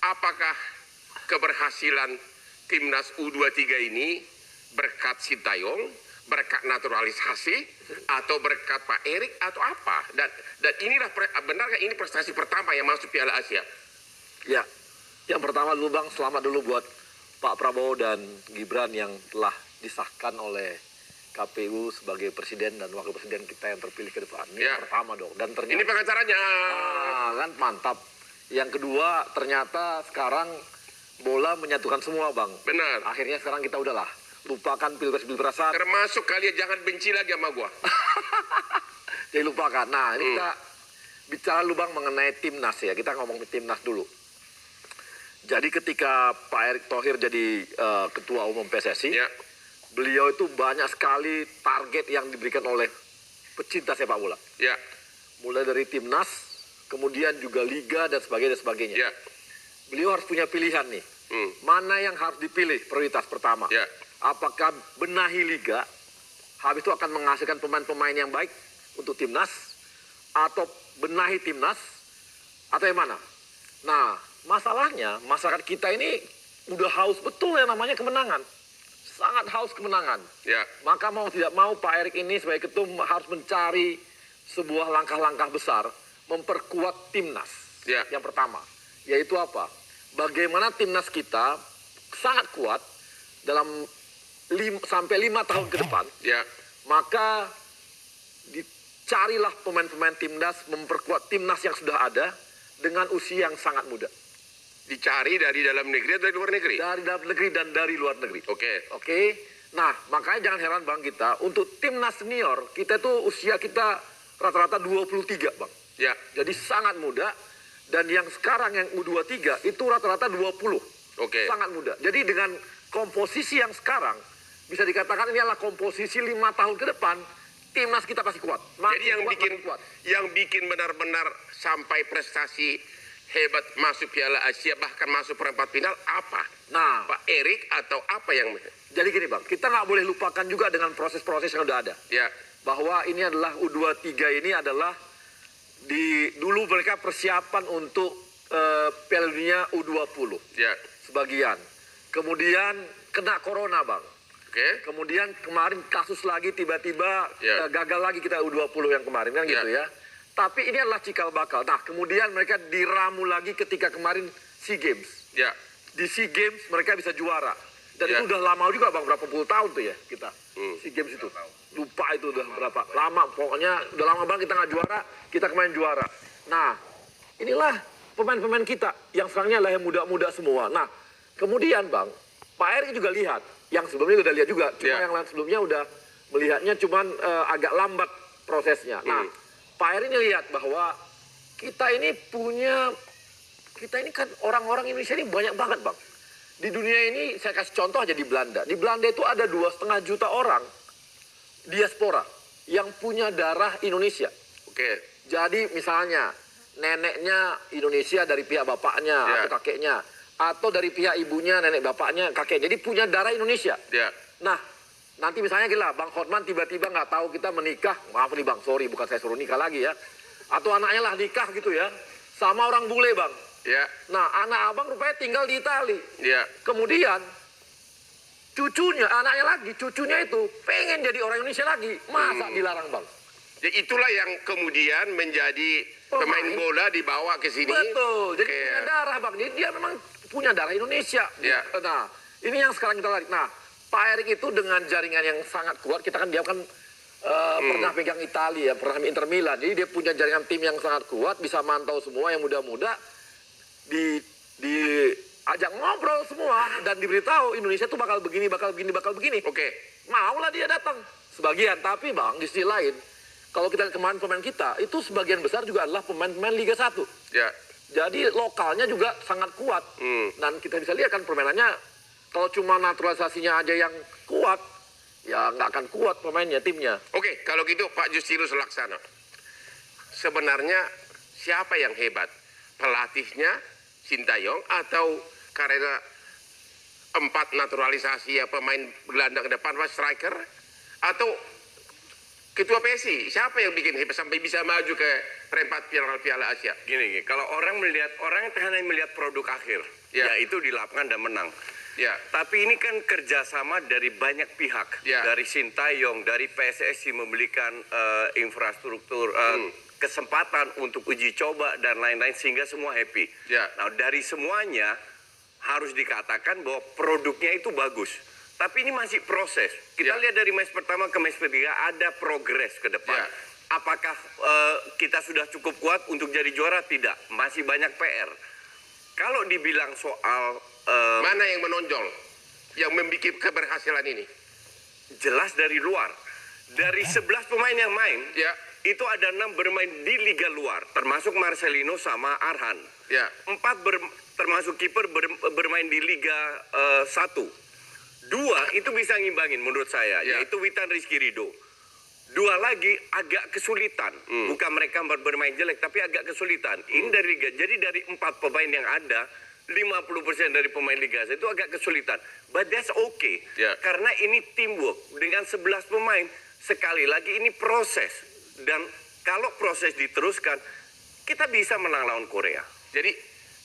apakah keberhasilan timnas U23 ini berkat Sintayong, berkat naturalisasi, atau berkat Pak Erik, atau apa? Dan inilah benarkah ini prestasi pertama yang masuk Piala Asia? Ya, yang pertama dulu Bang, selamat dulu buat Pak Prabowo dan Gibran yang telah disahkan oleh KPU sebagai presiden dan wakil presiden kita yang terpilih ke depan. Ini yang pertama dong. Dan ternyata ini pengacaranya. Kan mantap. Yang kedua, ternyata sekarang bola menyatukan semua Bang. Benar. Akhirnya sekarang kita udahlah lupakan pilpres-pilpresan. Termasuk kalian jangan benci lagi sama gua. Jadi lupakan. Nah, ini kita bicara lu Bang mengenai timnas ya. Kita ngomong timnas dulu. Jadi ketika Pak Erick Thohir jadi ketua umum PSSI, beliau itu banyak sekali target yang diberikan oleh pecinta sepak bola. Ya. Mulai dari timnas, kemudian juga liga dan sebagainya. Ya. Beliau harus punya pilihan nih. Mana yang harus dipilih prioritas pertama? Ya. Apakah benahi liga, habis itu akan menghasilkan pemain-pemain yang baik untuk timnas, atau benahi timnas, atau yang mana? Nah, masalahnya masyarakat kita ini udah haus betul yang namanya kemenangan. Sangat haus kemenangan. Ya. Maka mau tidak mau Pak Erick ini sebagai ketum harus mencari sebuah langkah-langkah besar memperkuat timnas. Ya. Yang pertama, yaitu apa? Bagaimana timnas kita sangat kuat dalam sampai 5 tahun ke depan. Ya. Maka dicarilah pemain-pemain timnas, memperkuat timnas yang sudah ada dengan usia yang sangat muda. Dicari dari dalam negeri atau dari luar negeri? Dari dalam negeri dan dari luar negeri. Oke. Nah, makanya jangan heran Bang kita, untuk timnas senior, kita tuh usia kita rata-rata 23 Bang. Ya. Jadi sangat muda, dan yang sekarang yang U23 itu rata-rata 20. Sangat muda. Jadi dengan komposisi yang sekarang, bisa dikatakan ini adalah komposisi 5 tahun ke depan, timnas kita pasti kuat. Jadi yang bikin benar-benar sampai prestasi hebat masuk Piala Asia, bahkan masuk perempat final, apa? Nah, Pak Erik atau apa yang... Jadi gini Bang, kita nggak boleh lupakan juga dengan proses-proses yang udah ada. Ya. Bahwa ini adalah U23 ini adalah dulu mereka persiapan untuk Piala Dunia U20. Ya. Sebagian. Kemudian kena corona Bang. Kemudian kemarin kasus lagi tiba-tiba gagal lagi kita U20 yang kemarin kan gitu ya. Tapi ini adalah cikal bakal. Nah, kemudian mereka diramu lagi ketika kemarin SEA Games. Ya. Di SEA Games mereka bisa juara. Dan itu udah lama juga Bang, berapa puluh tahun tuh ya kita. SEA Games itu. Lupa itu udah berapa lama. Pokoknya udah lama banget kita nggak juara, kita kemarin juara. Nah, inilah pemain-pemain kita yang sekarangnya adalah yang muda-muda semua. Nah, kemudian Bang, Pak Erick juga lihat. Yang sebelumnya udah lihat juga. Cuma yang lain sebelumnya udah melihatnya cuman agak lambat prosesnya. Nah, Pak Erick ini lihat bahwa kita ini kan orang-orang Indonesia ini banyak banget Bang. Di dunia ini saya kasih contoh aja di Belanda. Di Belanda itu ada 2,5 juta orang diaspora yang punya darah Indonesia. Jadi misalnya neneknya Indonesia dari pihak bapaknya atau kakeknya, atau dari pihak ibunya, nenek bapaknya, kakek. Jadi punya darah Indonesia. Nah, nanti misalnya gila, Bang Hotman tiba-tiba nggak tahu kita menikah, maaf nih Bang, sorry bukan saya suruh nikah lagi ya. Atau anaknya lah nikah gitu ya, sama orang bule Bang. Nah, anak abang rupanya tinggal di Itali. Kemudian cucunya, anaknya lagi, cucunya itu pengen jadi orang Indonesia lagi. Masa dilarang Bang? Jadi itulah yang kemudian menjadi pemain bola dibawa ke sini. Betul, jadi punya darah Bang. Jadi dia memang punya darah Indonesia. Nah, ini yang sekarang kita tarik. Nah, Pak Erick itu dengan jaringan yang sangat kuat, kita kan dia kan pernah pegang Italia, pernah Inter Milan. Jadi dia punya jaringan tim yang sangat kuat, bisa mantau semua yang muda-muda, diajak ngobrol semua dan diberitahu Indonesia tuh bakal begini. Maulah dia datang sebagian, tapi Bang di sisi lain, kalau kita lihat kemarin pemain kita itu sebagian besar juga adalah pemain-pemain Liga 1. Jadi lokalnya juga sangat kuat. Dan kita bisa lihat kan permainannya, kalau cuma naturalisasinya aja yang kuat, ya nggak akan kuat pemainnya, timnya. Kalau gitu Pak Justinus Laksana, sebenarnya siapa yang hebat? Pelatihnya Sintayong atau karena 4 naturalisasi ya pemain gelandang depan, striker, atau Ketua PSI, siapa yang bikin hebat sampai bisa maju ke perempat final Piala Asia? Gini, kalau orang hanya melihat produk akhir, Ya. yaitu di lapangan dan menang. Ya, Tapi ini kan kerjasama dari banyak pihak, Ya. dari Sintayong, dari PSSI memberikan infrastruktur, kesempatan untuk uji coba dan lain-lain sehingga semua happy. Ya. Nah, dari semuanya harus dikatakan bahwa produknya itu bagus. Tapi ini masih proses. Kita Ya. lihat dari match pertama ke match ketiga ada progres ke depan. Ya. Apakah kita sudah cukup kuat untuk jadi juara? Tidak. Masih banyak PR. Kalau dibilang soal mana yang menonjol, yang membuat keberhasilan ini? jelas dari luar. Dari 11 pemain yang main, Ya. itu ada 6 bermain di liga luar, termasuk Marcelino sama Arhan. Ya. 4 termasuk kiper bermain di Liga 1. 2 itu bisa ngimbangin menurut saya, Ya. yaitu Witan Rizky Ridho. 2 lagi agak kesulitan, bukan mereka bermain jelek, tapi agak kesulitan. Ini dari Liga, jadi dari 4 pemain yang ada, 50% dari pemain Liga itu agak kesulitan. But that's okay, Ya. karena ini teamwork. Dengan 11 pemain, sekali lagi ini proses. Dan kalau proses diteruskan, kita bisa menang lawan Korea. Jadi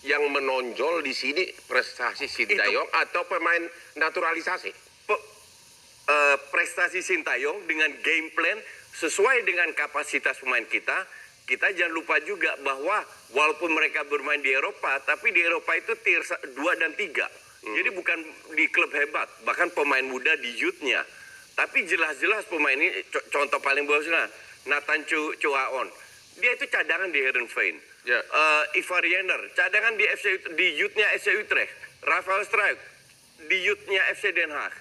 yang menonjol di sini prestasi Sintayong atau pemain naturalisasi? Prestasi Sintayong dengan game plan sesuai dengan kapasitas pemain kita. Kita jangan lupa juga bahwa walaupun mereka bermain di Eropa, tapi di Eropa itu tier 2 dan 3. Jadi bukan di klub hebat, bahkan pemain muda di youth-nya. Tapi jelas-jelas pemain ini, contoh paling bagusnya, Nathan Chuaon. Dia itu cadangan di Heerenveen. Ya. Ivar Jenner, cadangan di youth-nya FC Utrecht. Rafael Struijk, di youth-nya FC Den Haag.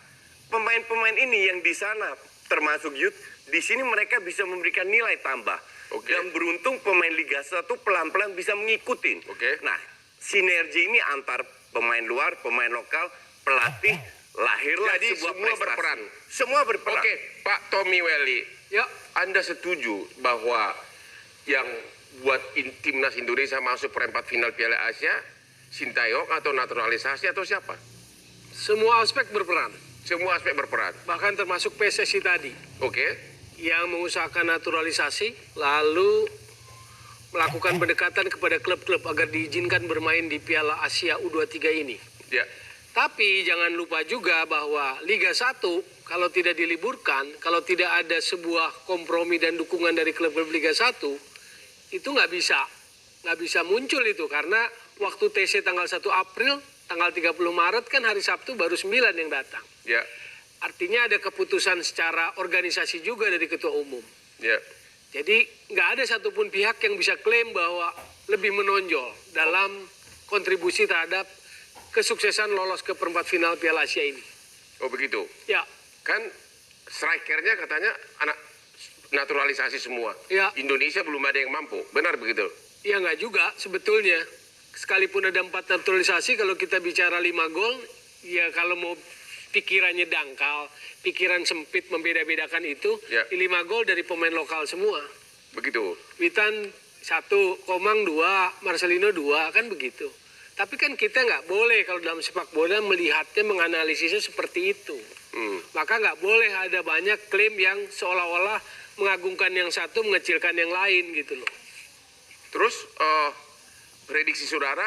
Pemain-pemain ini yang di sana termasuk youth, di sini mereka bisa memberikan nilai tambah. Oke. Dan beruntung pemain Liga 1 pelan-pelan bisa mengikuti. Oke. Nah, sinergi ini antar pemain luar, pemain lokal, pelatih, lahirlah Jadi sebuah semua prestasi. berperan. Semua berperan. Oke, Pak Tommy Welly, Ya. Anda setuju bahwa yang buat timnas Indonesia masuk perempat final Piala Asia, Sintayong atau naturalisasi atau siapa? Semua aspek berperan, Semua aspek berperan. bahkan termasuk PSSI tadi Oke, yang mengusahakan naturalisasi lalu melakukan pendekatan kepada klub-klub agar diizinkan bermain di Piala Asia U23 ini. ya, Tapi jangan lupa juga bahwa Liga 1 kalau tidak diliburkan, kalau tidak ada sebuah kompromi dan dukungan dari klub-klub Liga 1, itu nggak bisa muncul itu karena waktu TC tanggal 1 April, tanggal 30 Maret kan hari Sabtu baru 9 yang datang. ya, Artinya ada keputusan secara organisasi juga dari ketua umum. ya. Jadi nggak ada satupun pihak yang bisa klaim bahwa lebih menonjol dalam kontribusi terhadap kesuksesan lolos ke perempat final Piala Asia ini. Oh begitu. Ya, Kan strikernya katanya anak naturalisasi semua. Ya. Indonesia belum ada yang mampu. Benar begitu? ya nggak juga sebetulnya. Sekalipun ada 4 naturalisasi, kalau kita bicara 5 gol, ya kalau mau pikirannya dangkal, pikiran sempit membeda-bedakan itu, Ya. 5 gol dari pemain lokal semua. Begitu. Witan 1, Komang 2, Marcelino 2, kan begitu. Tapi kan kita nggak boleh kalau dalam sepak bola melihatnya, menganalisisnya seperti itu. Maka nggak boleh ada banyak klaim yang seolah-olah mengagungkan yang satu, mengecilkan yang lain gitu loh. Terus prediksi saudara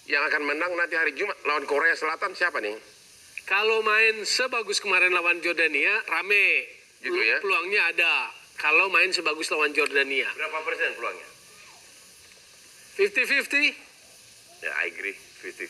yang akan menang nanti hari Jumat lawan Korea Selatan siapa nih? Kalau main sebagus kemarin lawan Jordania, rame. Gitu ya? Peluangnya ada. Kalau main sebagus lawan Jordania. Berapa persen peluangnya? 50-50. Ya, I agree. 50-50.